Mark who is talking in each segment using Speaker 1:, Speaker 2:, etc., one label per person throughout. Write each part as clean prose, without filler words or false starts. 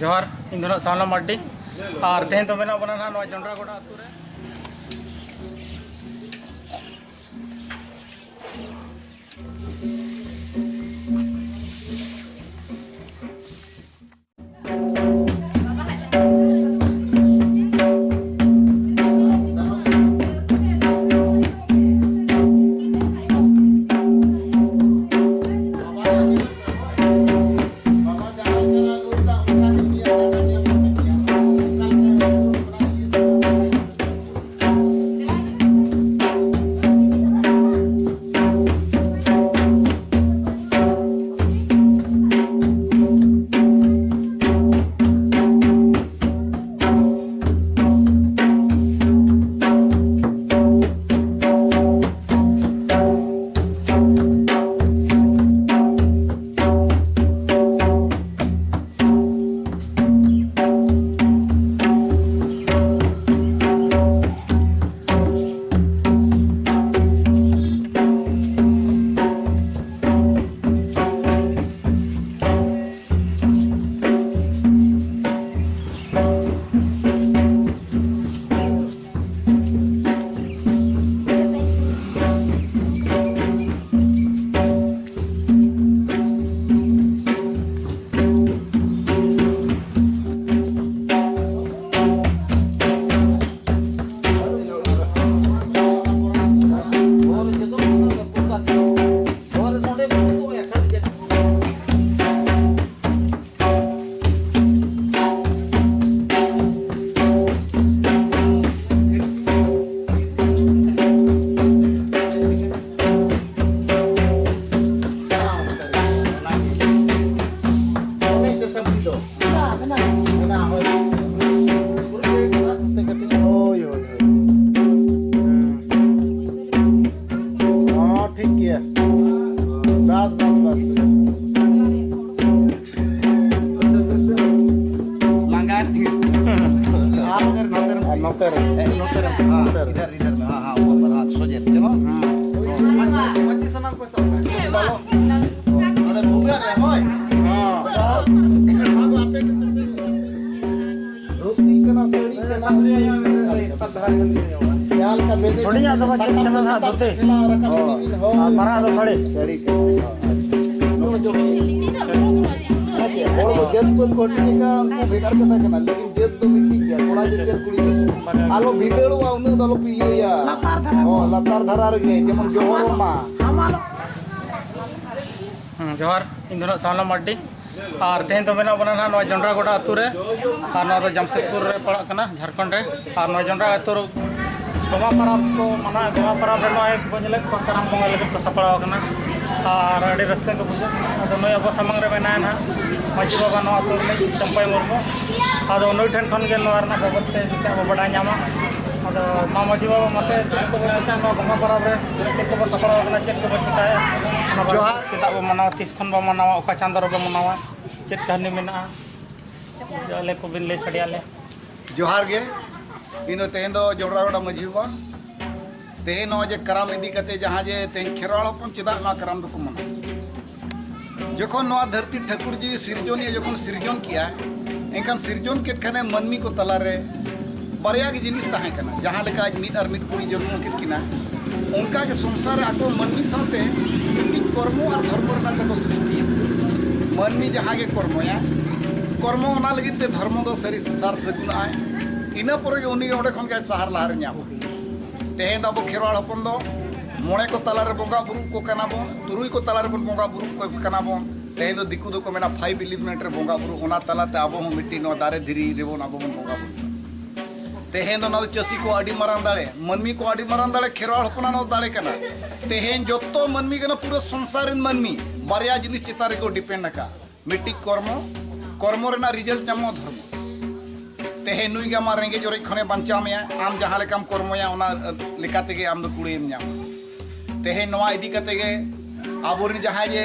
Speaker 1: जोहार इन दोनों सावला मार्डी और तेहन तो मेना बना ना जंडरा गोड़ा आतु रे जोहार इन दोनों सावला मार्डी और तेहन तो मेना बना ना जंडरा गोड़ा आतु रे और जमशेदपुर रे पड़ा झारखंड रे और जंडरा आतु गोवा परब को मना गोवा परब रे बजले कराम बंगा लगे को सपड़ा और अड़ी रस्ते को बुझा नई अब सामंग रे मेना ना माजी बाबा नो आतु रे चंपाई मुर्मू और नई ठन खन के नोर ना बाबत ते अब बड़ा नामा अदो मा माजी बाबा मसे को बनता नो गोवा परब रे को सपड़ा चेक को चिकाया जोहार चिता बो मनावा 30 खन बो मनावा ओका चांदर बो मनावा चेक कहानी मेना जाले को बिन ले छडियाले
Speaker 2: जोहार गे इन तेहन दो जोड़रागोड़ा मझी बा तेहन जे कराम इदी कते जहां जे तेहन खेरवाल हपन चिदा ना कराम दो को मना जखन नवा धरती ठाकुर जी सिरजन जखन सिरजन किया एनखान सिरजन के खने मनमी को तला रे बारया के जिनिस ताहे कना जहां लेका आज मिट और मिट कुड़ी जन्म के किना उनका के संसार आको मनमी साथे कि कर्म और धर्म रना को सृष्टि मनमी जहां के कर्मया कर्म ओना लगित ते धर्म दो सरी संसार सगुन आए इना पर उनी ओडे खन के सहार लहार न्याम तेहन अब खेरवाल हपन दो मोणे को तलारे बोंगा बुरु को कना बोन तुरुई को तलारे बोन बोंगा बुरु को कना बोन तेहन दो दिकु दो को मेना 5 एलिमेंट रे बोंगा बुरु ओना तलाते अब हो मिट्टी नो दारे धीरी रे बोन अब बोन बोंगा बुरु तेहन दो ना चसी को अडी मारान दाड़े मनमी को अडी मारान दाड़े खेरवाल हपना नो दाड़े कना तेहन जोतो मनमी कना पूरा संसार इन मनमी बारया जिनिस चितारे को डिपेंड का मिट्टी कर्म कर्म रेना रिजल्ट नामो धर्म तेहन नुई गा मार रेंगे जोरे खने बंचा में आम जहां लेकाम कर्मया ओना लेकाते गे आम दो कुड़ेम नाम तेहन नवा इदी कते गे आबोरिन जहां जे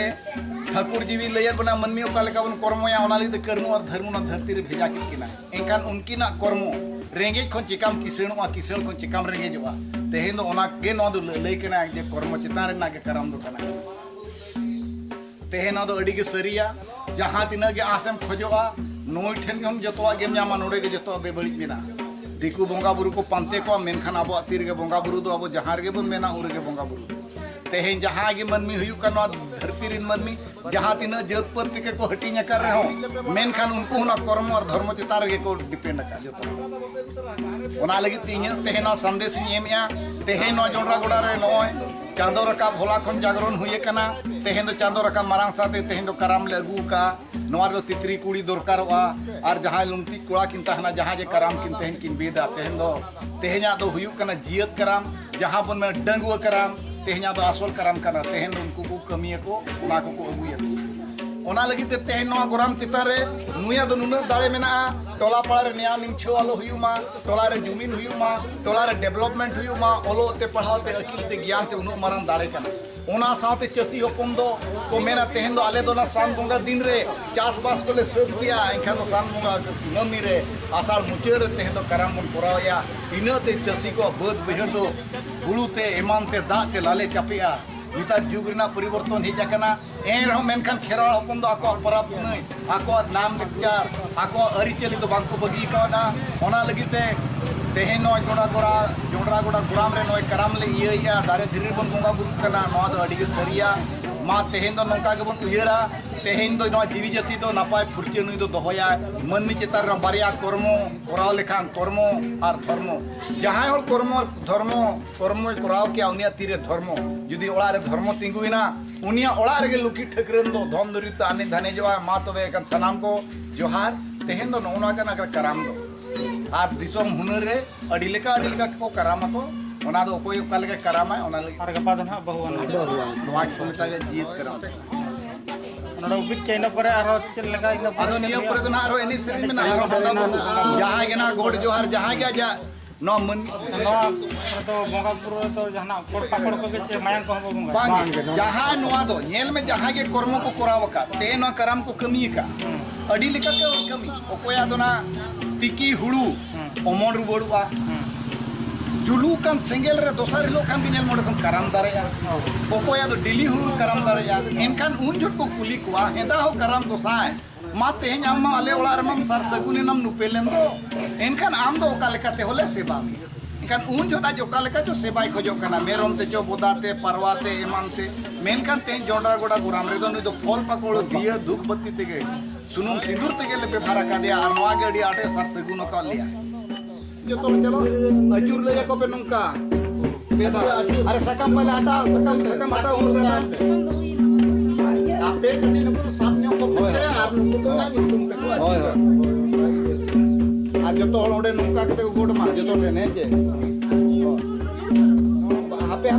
Speaker 2: ठाकुर जी भी लयर बना मनमी ओका लेका बन कर्मया ओना लिते कर्म और धर्म ना धरती रे भेजा किना एनकान उनकिना कर्म रेंगे खन चिकाम किसणवा किसण खन चिकाम रेंगे जोआ तेहन दो ओना गे नो दो लई केना जे कर्म चितान रे ना गे कराम दो कना तेहन दो अडी गे सरिया जहां तिना गे आसेम खोजोआ नोई ठेन हम जतवा गेम नामा नोडे के जतवा बेबड़ी मेना दिकु बोंगा बुरु को पांते को मेनखान अब तीर के बोंगा बुरु दो अब जहां गे बन मेना उर के बोंगा बुरु तेहें जहां गे मनमी हुयु का नवा धरती रिन मनमी जहां तीन जात पात के को हटिंग कर रहे हो मेनखान उनको हुना कर्म और धर्म चितार के को डिपेंड का जतो ओना लगी तीन तेहें ना संदेश एमया तेहें नो जोंडरा गोड़ा रे नोय चांदो रका भोला खन जागरण हुए कना तेहें दो चांदो रका मारांग साथे तेहें दो कराम ले अगू का नोवार दो तितरी कुड़ी दरकारवा और जहां लुमती कोड़ा किन तहना जहां जे कराम किन तेहें किन बेदा तेहें दो हुयु कना जियत कराम जहां बन में डंगवा कराम तेहें दो आसल कराम कना तेहें उनको को कमिया को ना को अगुया ओना लगी ते तेहें नोवा गोराम चितारे नुया दो नुना दाड़े मेना टोला पाड़ा रे नया निमछो वालो हुयुमा टोला रे जमीन हुयुमा टोला रे डेवलपमेंट हुयुमा ओलो ते पढ़ाओ ते अकिल ते ज्ञान ते उनु मारन दाड़े कना ओना साथे चसी होपन दो को मेना तेहें दो आले दो ना सान बोंगा दिन रे चास बास को ले सब किया एखा दो सान बोंगा नमी रे आसार मुचे रे तेहें दो कराम बन कोराया इना ते चसी को बद बहर दो बुलू ते ईमान ते दा ते लाले चापिया नितार जुग रिना परिवर्तन हिज आकना एन रहो मेनखान खेराल हपन दो आको परब नई आको नाम विचार आको अरिचली दो बांको बगी काना ओना लगिते तेहें नो जोंडरा गोड़ा गुराम रे नोय कराम ले इया दारे धीरे बन बोंगा बुरु कना नोआ दो अडिगे सरिया मा तेहें दो नोका के बन उयरा तेहें दो नोआ जीवी जाति दो नापाय फुरचे नुई दो दोहया मनमी चेतार रे बारिया कर्मो कोराव लेखान कर्मो और धर्मो जहां होल कर्मो और कर्मो कोराव के उनिया तीरे धर्मो जुदी ओड़ा रे धर्मो तिंगुइना उनिया ओड़ा रे लुकी ठकरन दो धम दरित आने धने जोआ मा तबे कन सनाम को जोहार तेहें दो नोना कना कराम दो और दिसोम हुनर रे अडिलेका को करामा को ओना दो कोई काल के करामा ओना लगी
Speaker 1: और गपा दना बहुवन
Speaker 2: नोआ को मेता के जीत कराम
Speaker 1: नोडो बिट चैन पर आरो चल लगा इन
Speaker 2: आदो निया पर दना आरो एनी सेरेन में आरो बंदा जहां गे ना गोड जोहार जहां गे जा नो मन
Speaker 1: नो तो बोंगा पुरो तो जहां कोड़ पाकड़ को के मायंग को बोंगा
Speaker 2: बांग जहां नोआ दो नेल में जहां गे कर्म को कोराव का ते नो कराम को कमी का अडी लेका के कमी ओकोया दो ना तिकी हुड़ू ओमन रुबड़ुआ जुलू कान सिंगल रे दोसर लो कान बिनेल मोड कम कराम दारेया ओकोया दो डिली हुड़ू कराम दारेया एनखान उन झट को कुली कुआ हेदा हो कराम दोसाय मा तेहें आम आले ओड़ा रे मम सर सगुने नम नुपेलेन दो एनखान आम दो ओका लेका ते होले सेबा मी एनखान उन झटा जोका लेका जो सेबाई खोजो कना मेरम ते चो बोदाते परवाते एमानते मेनखान तेहें जोंडरा गोड़ा गुराम रे दो नुई दो फल पकोड़ दिया धूप बत्ती तेगे सुनुम सिंदूर तेगे ले बेभारा का दिया और नोआ गेडी आटे सर सगुन का लिया जो तो चलो अजूर ले को पे नंका पेदा अरे सकम पहले हटा सकम हटा आपे कदी न को सामने को पसे आप तो ना तुम तक होय आज जो तो ओडे नंका के गोड मा जो तो ने जे हापे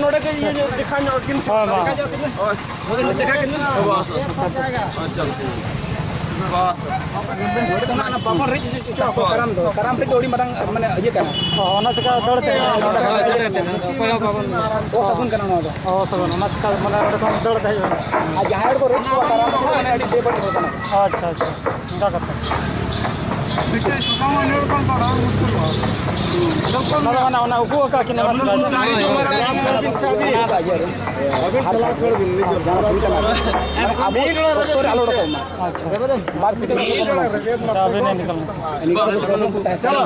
Speaker 3: नोड़े के ये जो दिखा नो किन
Speaker 1: हाँ हाँ
Speaker 3: देखा किन पापा रिच करम पे जोड़ी मरंग माने ये करना
Speaker 1: ᱚᱱᱟ ᱪᱮᱠᱟ ᱫᱟᱹᱲᱛᱮ
Speaker 3: कोई बाबा ओ सगुन करना नो दो
Speaker 1: ᱚ ᱥᱚᱜᱚᱱ ᱚᱱᱟ ᱪᱮᱠᱟ ᱢᱟᱱᱮ ᱚᱸᱰᱮ ᱠᱷᱚᱱ ᱫᱟᱹᱲᱛᱮ ᱦᱤᱡᱩᱜᱼᱟ
Speaker 3: आ जहां को रिच को करम पे माने अड़ी दे बड़ी होता
Speaker 1: ᱟᱪᱪᱷᱟ ᱟᱪᱪᱷᱟ ᱚᱱᱠᱟ ᱠᱟᱛᱮ ᱚᱱᱟ ᱩᱠᱩ ᱟᱠᱟ ᱠᱤᱱ
Speaker 3: चलो